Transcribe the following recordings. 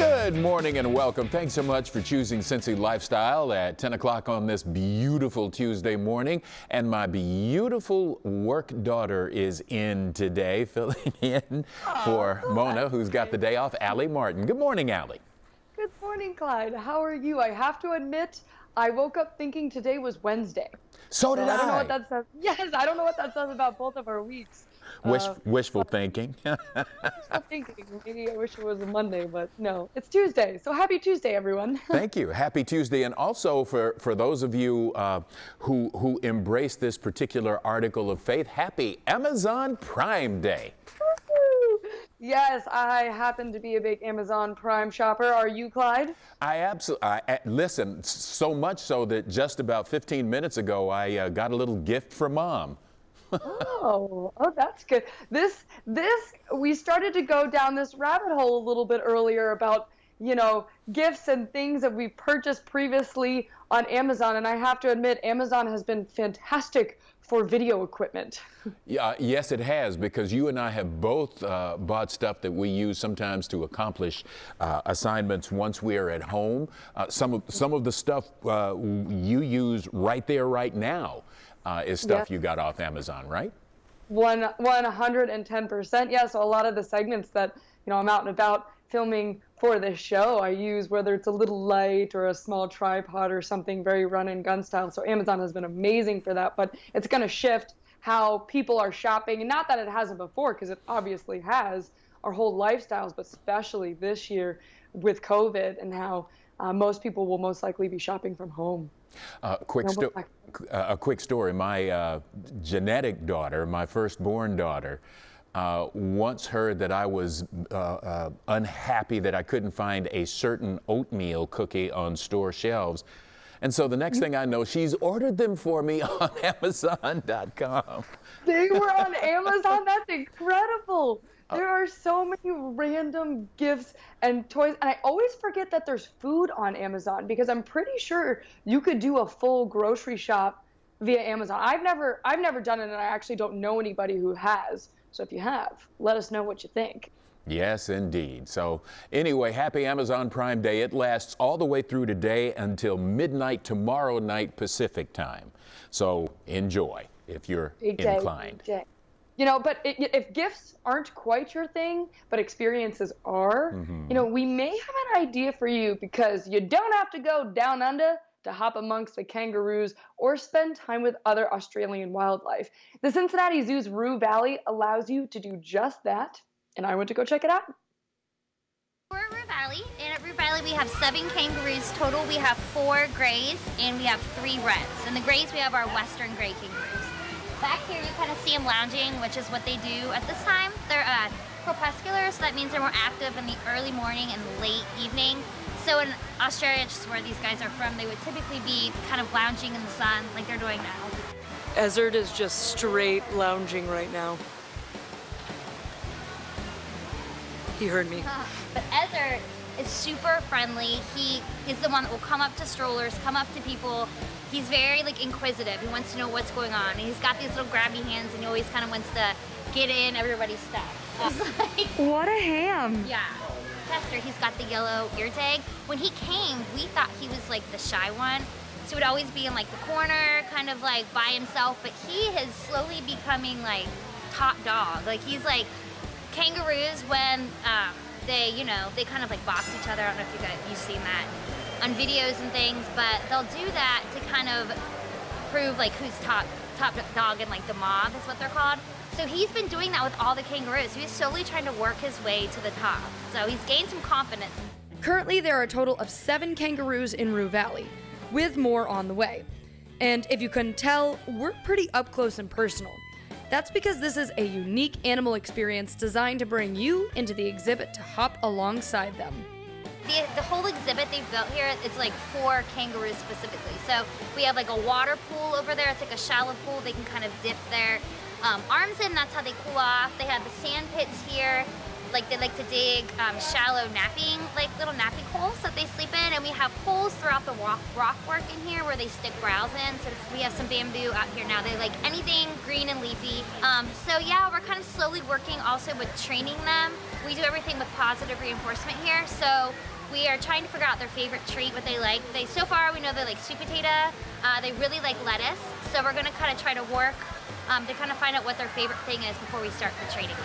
Good morning and welcome. Thanks so much for choosing Cincy Lifestyle at 10 o'clock on this beautiful Tuesday morning. And my beautiful work daughter is in today, filling in for Mona, who's got the day off, Allie Martin. Good morning, Allie. Good morning, Clyde. How are you? I have to admit, I woke up thinking today was Wednesday. So did I. I don't know what that says. Yes, I don't know what that says about both of our weeks. Wishful thinking. Wishful thinking. Maybe I wish it was a Monday, but no, it's Tuesday. So happy Tuesday, everyone. Thank you. Happy Tuesday. And also for those of you who embrace this particular article of faith, happy Amazon Prime Day. Yes, I happen to be a big Amazon Prime shopper. Are you, Clyde? Listen, so much so that just about 15 minutes ago, I got a little gift from Mom. Oh, that's good. We started to go down this rabbit hole a little bit earlier about, gifts and things that we purchased previously on Amazon. And I have to admit, Amazon has been fantastic for video equipment. Yeah, yes, it has, because you and I have both bought stuff that we use sometimes to accomplish assignments once we are at home. Some of the stuff you use right there, right now, is stuff you got off Amazon, right? 110%. Yeah, so a lot of the segments that, I'm out and about filming for this show, I use, whether it's a little light or a small tripod or something very run and gun style. So Amazon has been amazing for that, but it's going to shift how people are shopping. And not that it hasn't before, because it obviously has, our whole lifestyles, but especially this year with COVID and how most people will most likely be shopping from home. A quick story. My genetic daughter, my firstborn daughter, once heard that I was unhappy that I couldn't find a certain oatmeal cookie on store shelves. And so the next thing I know, she's ordered them for me on Amazon.com. They were on Amazon? That's incredible. There are so many random gifts and toys. And I always forget that there's food on Amazon, because I'm pretty sure you could do a full grocery shop via Amazon. I've never done it, and I actually don't know anybody who has. So if you have, let us know what you think. Yes, indeed. So anyway, happy Amazon Prime Day. It lasts all the way through today until midnight tomorrow night Pacific time. So enjoy if you're inclined. Big day. But if gifts aren't quite your thing, but experiences are, we may have an idea for you, because you don't have to go down under to hop amongst the kangaroos or spend time with other Australian wildlife. The Cincinnati Zoo's Roo Valley allows you to do just that, and I went to go check it out. We're at Roo Valley, and at Roo Valley we have 7 kangaroos total. We have 4 grays, and we have 3 reds. And the grays, we have our western gray kangaroos. Back here you kind of see them lounging, which is what they do at this time. They're crepuscular, so that means they're more active in the early morning and late evening. So in Australia, which is where these guys are from, they would typically be kind of lounging in the sun like they're doing now. Ezard is just straight lounging right now. He heard me. But Ezard is super friendly. He is the one that will come up to strollers, come up to people. He's very inquisitive. He wants to know what's going on. And he's got these little grabby hands, and he always kind of wants to get in everybody's stuff. What a ham. Yeah. Chester, he's got the yellow ear tag. When he came, we thought he was the shy one. So he would always be in the corner, kind of by himself. But he is slowly becoming top dog. He's kangaroos when they kind of box each other. I don't know if you've seen that on videos and things, but they'll do that to kind of prove who's top dog in the mob is what they're called. So he's been doing that with all the kangaroos. He's slowly trying to work his way to the top. So he's gained some confidence. Currently, there are a total of 7 kangaroos in Roo Valley, with more on the way. And if you couldn't tell, we're pretty up close and personal. That's because this is a unique animal experience designed to bring you into the exhibit to hop alongside them. The whole exhibit they've built here, it's for kangaroos specifically. So we have a water pool over there. It's a shallow pool. They can kind of dip their arms in. That's how they cool off. They have the sand pits here. They like to dig shallow napping, little napping holes that they sleep in. And we have holes throughout the rock work in here where they stick browse in. So we have some bamboo out here now. They like anything green and leafy. So yeah, we're kind of slowly working also with training them. We do everything with positive reinforcement here. So We are trying to figure out their favorite treat, what they like. So far, we know they like sweet potato. They really like lettuce. So we're gonna kind of try to work to kind of find out what their favorite thing is before we start the training.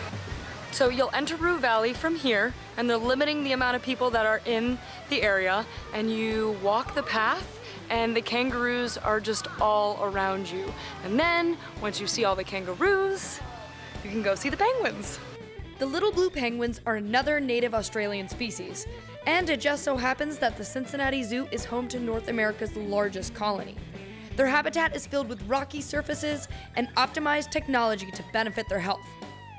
So you'll enter Rue Valley from here, and they're limiting the amount of people that are in the area, and you walk the path, and the kangaroos are just all around you. And then, once you see all the kangaroos, you can go see the penguins. The little blue penguins are another native Australian species, and it just so happens that the Cincinnati Zoo is home to North America's largest colony. Their habitat is filled with rocky surfaces and optimized technology to benefit their health.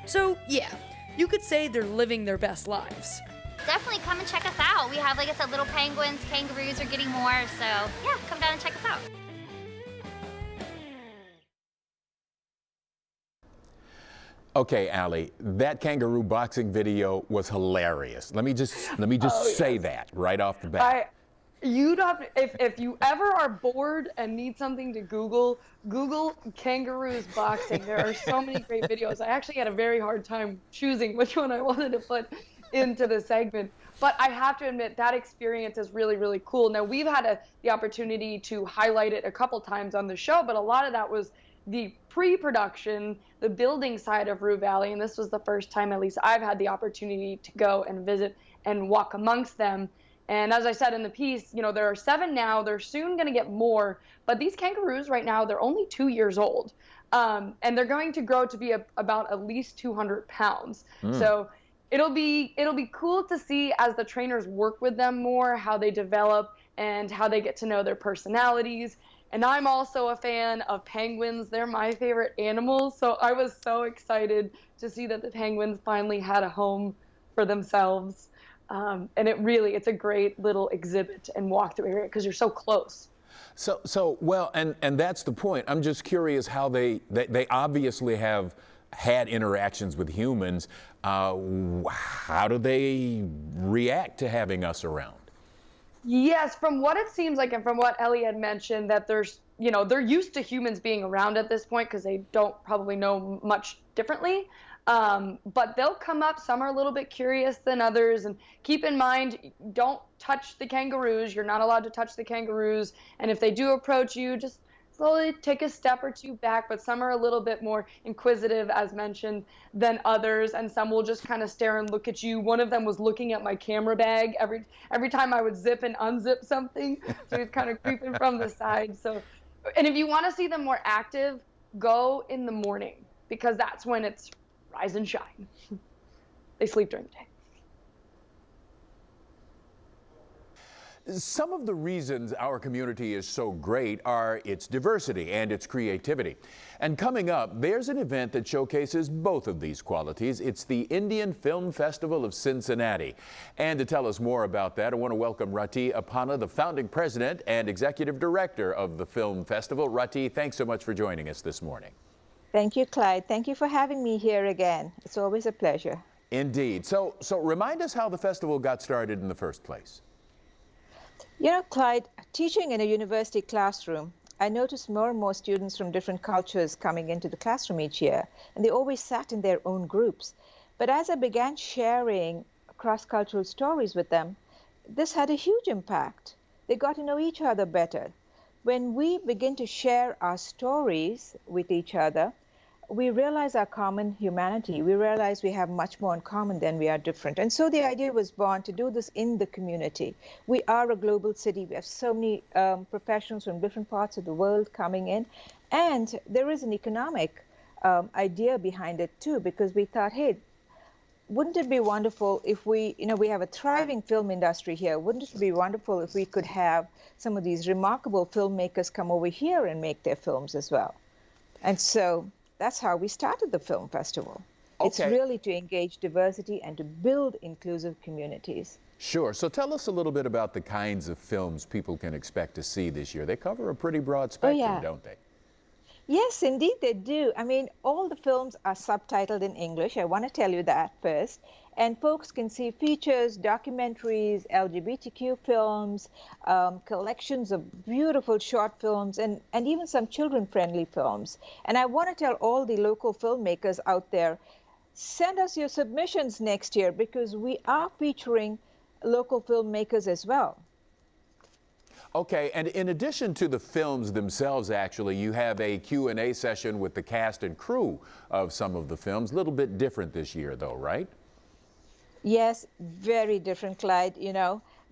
So yeah, you could say they're living their best lives. Definitely come and check us out. We have, like I said, little penguins, kangaroos are getting more, so yeah, come down and check us out. Okay, Allie, that kangaroo boxing video was hilarious. Let me just say that right off the bat. If you ever are bored and need something to Google kangaroos boxing. There are so many great videos. I actually had a very hard time choosing which one I wanted to put into the segment. But I have to admit that experience is really, really cool. Now, we've had the opportunity to highlight it a couple times on the show, but a lot of that was the pre-production, the building side of Rue Valley, and this was the first time, at least I've had the opportunity to go and visit and walk amongst them. And as I said in the piece, you know, there are 7 now, they're soon going to get more, but these kangaroos right now, they're only 2 years old. And they're going to grow to be about at least 200 pounds. So it'll be cool to see as the trainers work with them more, how they develop and how they get to know their personalities. And I'm also a fan of penguins. They're my favorite animals. So I was so excited to see that the penguins finally had a home for themselves. And it's a great little exhibit and walkthrough area because you're so close. So well, and that's the point. I'm just curious how they obviously have had interactions with humans. How do they react to having us around? Yes, from what it seems like and from what Ellie had mentioned, that they're used to humans being around at this point because they don't probably know much differently. But they'll come up. Some are a little bit curious than others. And keep in mind, don't touch the kangaroos. You're not allowed to touch the kangaroos. And if they do approach you, just slowly take a step or two back. But some are a little bit more inquisitive, as mentioned, than others. And some will just kind of stare and look at you. One of them was looking at my camera bag every time I would zip and unzip something. So he was kind of creeping from the side. So, and if you want to see them more active, go in the morning because that's when it's rise and shine. They sleep during the day. Some of the reasons our community is so great are its diversity and its creativity. And coming up, there's an event that showcases both of these qualities. It's the Indian Film Festival of Cincinnati. And to tell us more about that, I want to welcome Rati Apana, the founding president and executive director of the film festival. Rati, thanks so much for joining us this morning. Thank you, Clyde. Thank you for having me here again. It's always a pleasure. Indeed. So remind us how the festival got started in the first place. You know, Clyde, teaching in a university classroom, I noticed more and more students from different cultures coming into the classroom each year, and they always sat in their own groups. But as I began sharing cross-cultural stories with them, this had a huge impact. They got to know each other better. When we begin to share our stories with each other, we realize our common humanity. We realize we have much more in common than we are different. And so the idea was born to do this in the community. We are a global city. We have so many professionals from different parts of the world coming in. And there is an economic idea behind it too, because we thought, hey, wouldn't it be wonderful if we have a thriving film industry here. Wouldn't it be wonderful if we could have some of these remarkable filmmakers come over here and make their films as well? And so that's how we started the film festival. Okay. It's really to engage diversity and to build inclusive communities. Sure. So tell us a little bit about the kinds of films people can expect to see this year. They cover a pretty broad spectrum, don't they? Yes, indeed they do. I mean, all the films are subtitled in English. I want to tell you that first. And folks can see features, documentaries, LGBTQ films, collections of beautiful short films, and even some children-friendly films. And I want to tell all the local filmmakers out there, send us your submissions next year because we are featuring local filmmakers as well. Okay, and in addition to the films themselves, actually, you have a Q&A session with the cast and crew of some of the films. A little bit different this year, though, right? Yes, very different, Clyde,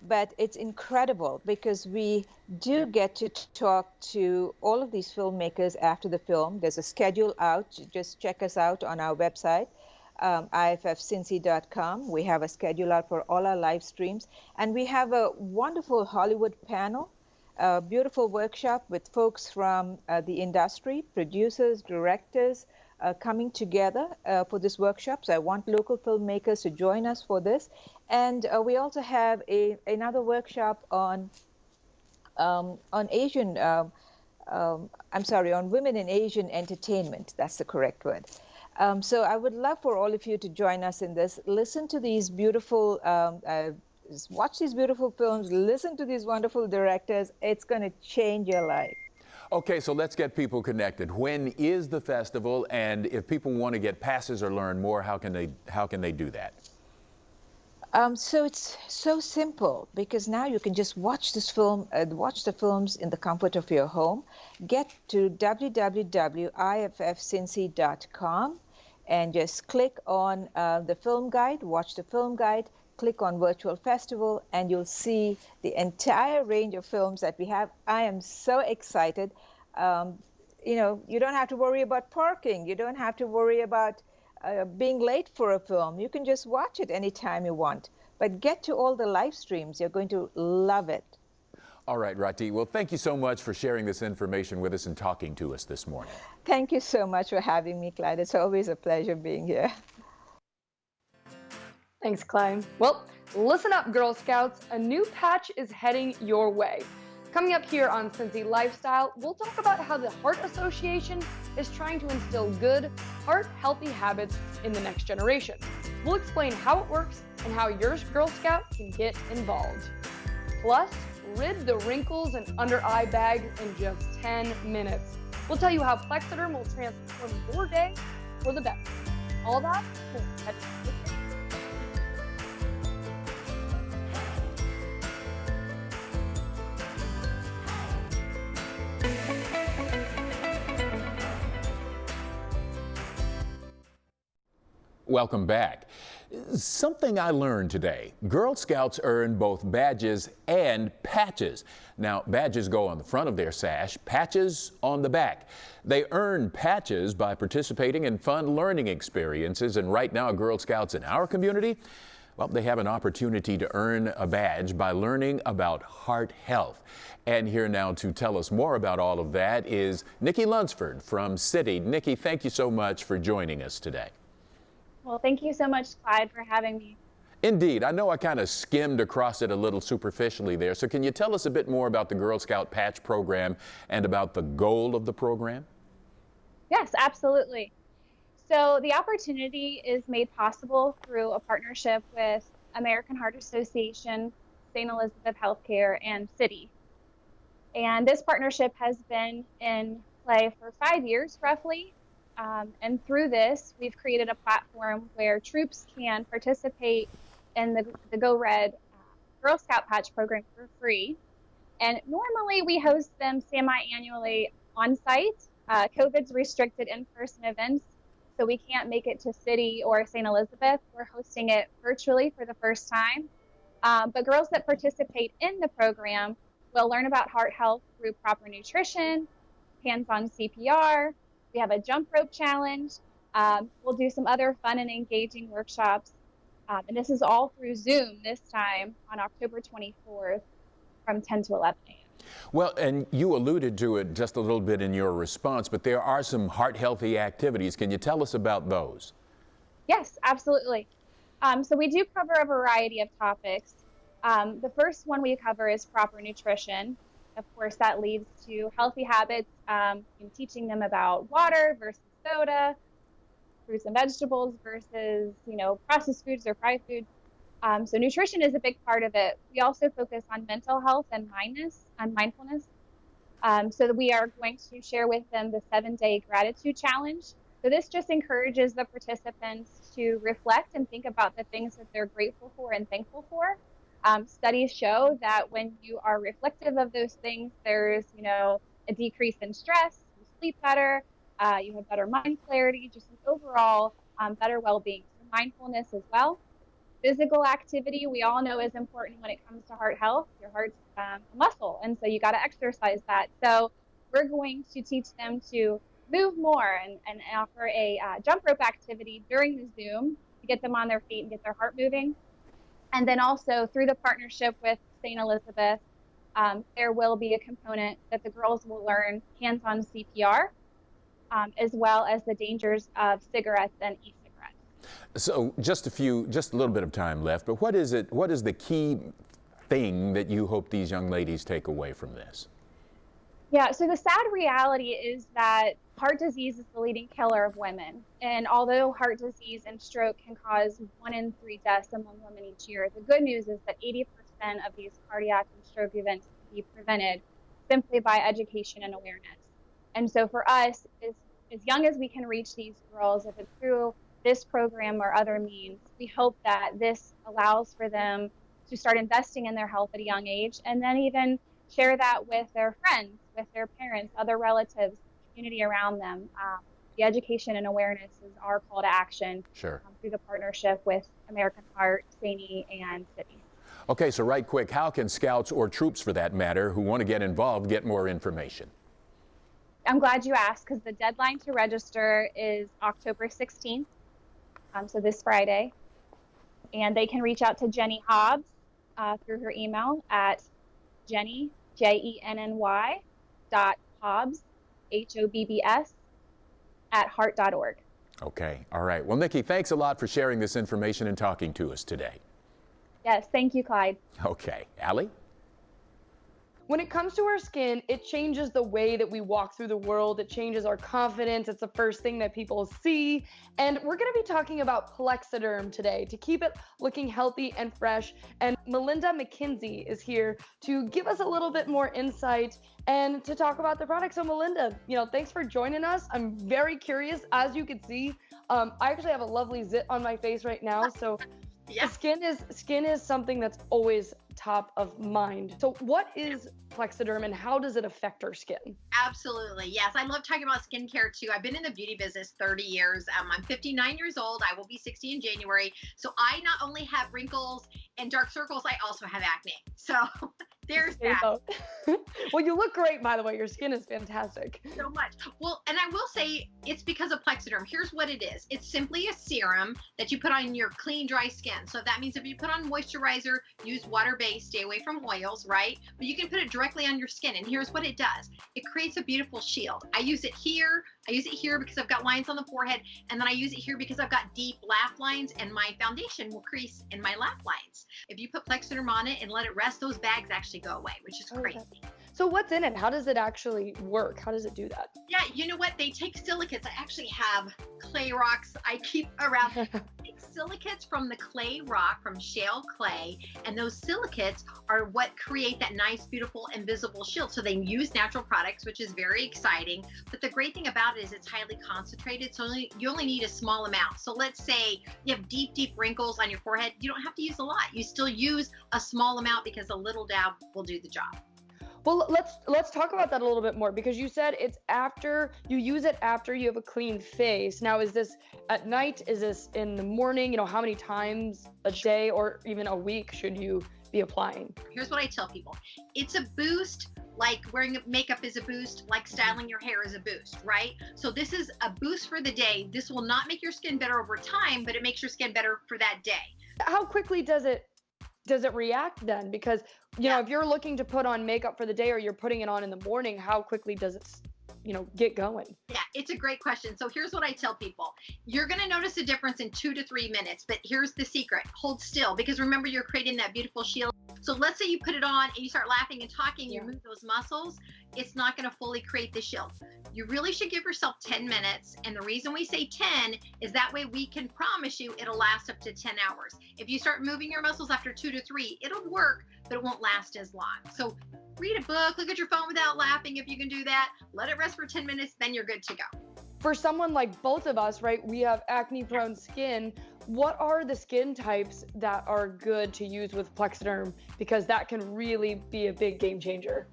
but it's incredible because we do get to talk to all of these filmmakers after the film. There's a schedule out. Just check us out on our website, iffcincy.com. We have a schedule out for all our live streams. And we have a wonderful Hollywood panel, a beautiful workshop with folks from the industry, producers, directors, coming together for this workshop. So I want local filmmakers to join us for this. And we also have another workshop on Asian, on women in Asian entertainment. That's the correct word. So I would love for all of you to join us in this. Listen to these beautiful, watch these beautiful films, listen to these wonderful directors. It's going to change your life. Okay, so let's get people connected. When is the festival, and if people want to get passes or learn more, how can they do that? So it's so simple because now you can just watch this film, watch the films in the comfort of your home. Get to www.iffcincy.com and just click on the film guide, watch the film guide, click on Virtual Festival, and you'll see the entire range of films that we have. I am so excited. You don't have to worry about parking. You don't have to worry about being late for a film. You can just watch it anytime you want. But get to all the live streams. You're going to love it. All right, Rati. Well, thank you so much for sharing this information with us and talking to us this morning. Thank you so much for having me, Clyde. It's always a pleasure being here. Thanks, Clyde. Well, listen up, Girl Scouts. A new patch is heading your way. Coming up here on Cincy Lifestyle, we'll talk about how the Heart Association is trying to instill good, heart-healthy habits in the next generation. We'll explain how it works and how your Girl Scout can get involved. Plus, rid the wrinkles and under-eye bags in just 10 minutes. We'll tell you how Plexaderm will transform your day for the better. All that at Welcome back. Something I learned today. Girl Scouts earn both badges and patches. Now, badges go on the front of their sash, patches on the back. They earn patches by participating in fun learning experiences, and right now, Girl Scouts in our community, well, they have an opportunity to earn a badge by learning about heart health. And here now to tell us more about all of that is Nikki Lunsford from City. Nikki, thank you so much for joining us today. Well, thank you so much, Clyde, for having me. Indeed. I know I kind of skimmed across it a little superficially there. So can you tell us a bit more about the Girl Scout Patch program and about the goal of the program? Yes, absolutely. So the opportunity is made possible through a partnership with American Heart Association, St. Elizabeth Healthcare, and City. And this partnership has been in play for 5 years, roughly. And through this, we've created a platform where troops can participate in the Go Red Girl Scout Patch program for free. And normally we host them semi-annually on site. COVID's restricted in-person events, so we can't make it to City or St. Elizabeth. We're hosting it virtually for the first time. But girls that participate in the program will learn about heart health through proper nutrition, hands-on CPR. We have a jump rope challenge. We'll do some other fun and engaging workshops. And this is all through Zoom this time on October 24th from 10 to 11 a.m. Well, and you alluded to it just a little bit in your response, but there are some heart-healthy activities. Can you tell us about those? Yes, absolutely. So we do cover a variety of topics. The first one we cover is proper nutrition. Of course, that leads to healthy habits, in teaching them about water versus soda, fruits and vegetables versus, processed foods or fried foods. So nutrition is a big part of it. We also focus on mental health and mindfulness. So that we are going to share with them the 7-day gratitude challenge. So this just encourages the participants to reflect and think about the things that they're grateful for and thankful for. Studies show that when you are reflective of those things, there's, a decrease in stress, you sleep better, you have better mind clarity, just an overall better well-being. So mindfulness as well. Physical activity, we all know, is important when it comes to heart health. Your heart's a muscle, and so you got to exercise that. So we're going to teach them to move more and offer a jump rope activity during the Zoom to get them on their feet and get their heart moving. And then also through the partnership with St. Elizabeth, there will be a component that the girls will learn hands-on CPR, as well as the dangers of cigarettes and e-cigarettes. So just a little bit of time left, but what is the key thing that you hope these young ladies take away from this? Yeah, so the sad reality is that heart disease is the leading killer of women. And although heart disease and stroke can cause 1 in 3 deaths among women each year, the good news is that 80% of these cardiac and stroke events can be prevented simply by education and awareness. And so for us, as young as we can reach these girls, if it's through this program or other means, we hope that this allows for them to start investing in their health at a young age, and then even share that with their friends, with their parents, other relatives, community around them. The education and awareness is our call to action. Sure. Through the partnership with American Heart, St. and City. Okay, so right quick, how can scouts or troops for that matter who want to get involved get more information? I'm glad you asked, because the deadline to register is October 16th, so this Friday. And they can reach out to Jenny Hobbs through her email at Jenny, JENNY, .Hobbs, HOBBS, @heart.org. Okay, all right. Well, Nikki, thanks a lot for sharing this information and talking to us today. Yes, thank you, Clyde. Okay, Allie? When it comes to our skin, it changes the way that we walk through the world. It changes our confidence. It's the first thing that people see. And we're going to be talking about Plexaderm today to keep it looking healthy and fresh. And Melinda McKinsey is here to give us a little bit more insight and to talk about the product. So Melinda, thanks for joining us. I'm very curious. As you can see, I actually have a lovely zit on my face right now. So Yeah. Skin is something that's always top of mind. So what is Plexaderm and how does it affect our skin? Absolutely. Yes. I love talking about skincare too. I've been in the beauty business 30 years. I'm 59 years old. I will be 60 in January. So I not only have wrinkles and dark circles, I also have acne. So there's that. Well, you look great, by the way. Your skin is fantastic. So much. Well, and I will say it's because of Plexaderm. Here's what it is. It's simply a serum that you put on your clean, dry skin. So that means if you put on moisturizer, use water-based, stay away from oils, right? But you can put it directly on your skin. And here's what it does. It creates a beautiful shield. I use it here. I use it here because I've got lines on the forehead. And then I use it here because I've got deep laugh lines and my foundation will crease in my laugh lines. If you put Plexaderm on it and let it rest, those bags actually go away, which is crazy. So what's in it? How does it actually work? How does it do that? Yeah, you know what? They take silicates. I actually have clay rocks I keep around. Take silicates from the clay rock, from shale clay, and those silicates are what create that nice, beautiful, invisible shield. So they use natural products, which is very exciting. But the great thing about it is it's highly concentrated, so you only need a small amount. So let's say you have deep, deep wrinkles on your forehead. You don't have to use a lot. You still use a small amount because a little dab will do the job. Well, let's talk about that a little bit more, because you said it's after you use it after you have a clean face. Now, is this at night? Is this in the morning? How many times a day or even a week should you be applying? Here's what I tell people. It's a boost, like wearing makeup is a boost, like styling your hair is a boost, right? So this is a boost for the day. This will not make your skin better over time, but it makes your skin better for that day. How quickly does it react then? Because if you're looking to put on makeup for the day or you're putting it on in the morning, how quickly does it get going? Yeah, it's a great question. So here's what I tell people. You're going to notice a difference in 2 to 3 minutes, but here's the secret. Hold still, because remember, you're creating that beautiful shield. So let's say you put it on and you start laughing and talking, you move those muscles, it's not going to fully create the shield. You really should give yourself 10 minutes. And the reason we say 10 is that way we can promise you it'll last up to 10 hours. If you start moving your muscles after 2 to 3, it'll work, but it won't last as long. So read a book, look at your phone without laughing if you can do that. Let it rest for 10 minutes, then you're good to go. For someone like both of us, right, we have acne prone skin. what are the skin types that are good to use with Plexaderm? Because that can really be a big game changer.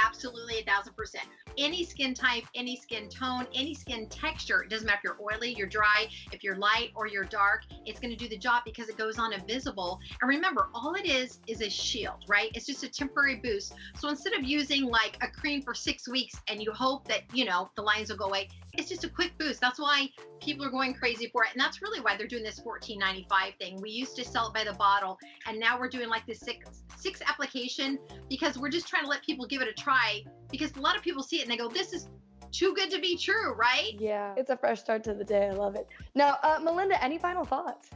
Absolutely 1000%. Any skin type, any skin tone, any skin texture, it doesn't matter if you're oily, you're dry, if you're light or you're dark, it's going to do the job because it goes on invisible. And remember, all it is a shield, right? It's just a temporary boost. So instead of using like a cream for 6 weeks and you hope that, you know, the lines will go away, it's just a quick boost. That's why people are going crazy for it. And that's really why they're doing this $14.95 thing. We used to sell it by the bottle, and now we're doing like this six application, because we're just trying to let people give it a try, because a lot of people see it and they go, this is too good to be true, right? Yeah, it's a fresh start to the day. I love it. Now, Melinda, any final thoughts?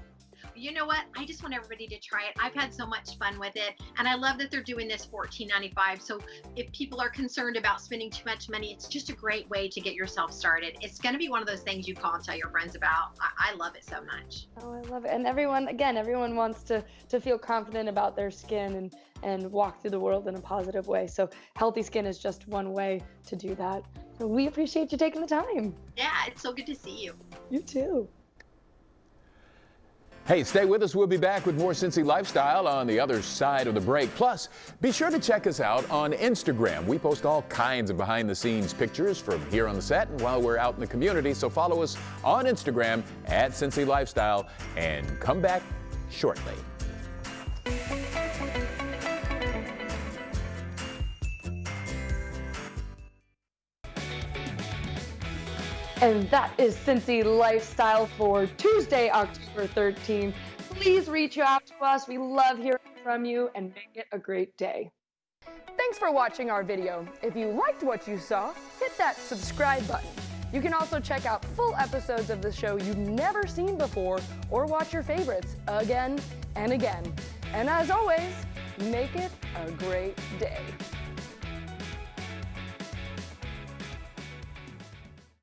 You know what? I just want everybody to try it. I've had so much fun with it, and I love that they're doing this $14.95. So if people are concerned about spending too much money, it's just a great way to get yourself started. It's going to be one of those things you call and tell your friends about. I love it so much. Oh, I love it. And everyone wants to feel confident about their skin and walk through the world in a positive way. So healthy skin is just one way to do that. So we appreciate you taking the time. Yeah, it's so good to see you. You too. Hey, stay with us. We'll be back with more Cincy Lifestyle on the other side of the break. Plus, be sure to check us out on Instagram. We post all kinds of behind-the-scenes pictures from here on the set and while we're out in the community. So follow us on Instagram at Cincy Lifestyle and come back shortly. And that is Cincy Lifestyle for Tuesday, October 13th. Please reach out to us. We love hearing from you, and make it a great day. Thanks for watching our video. If you liked what you saw, hit that subscribe button. You can also check out full episodes of the show you've never seen before, or watch your favorites again and again. And as always, make it a great day.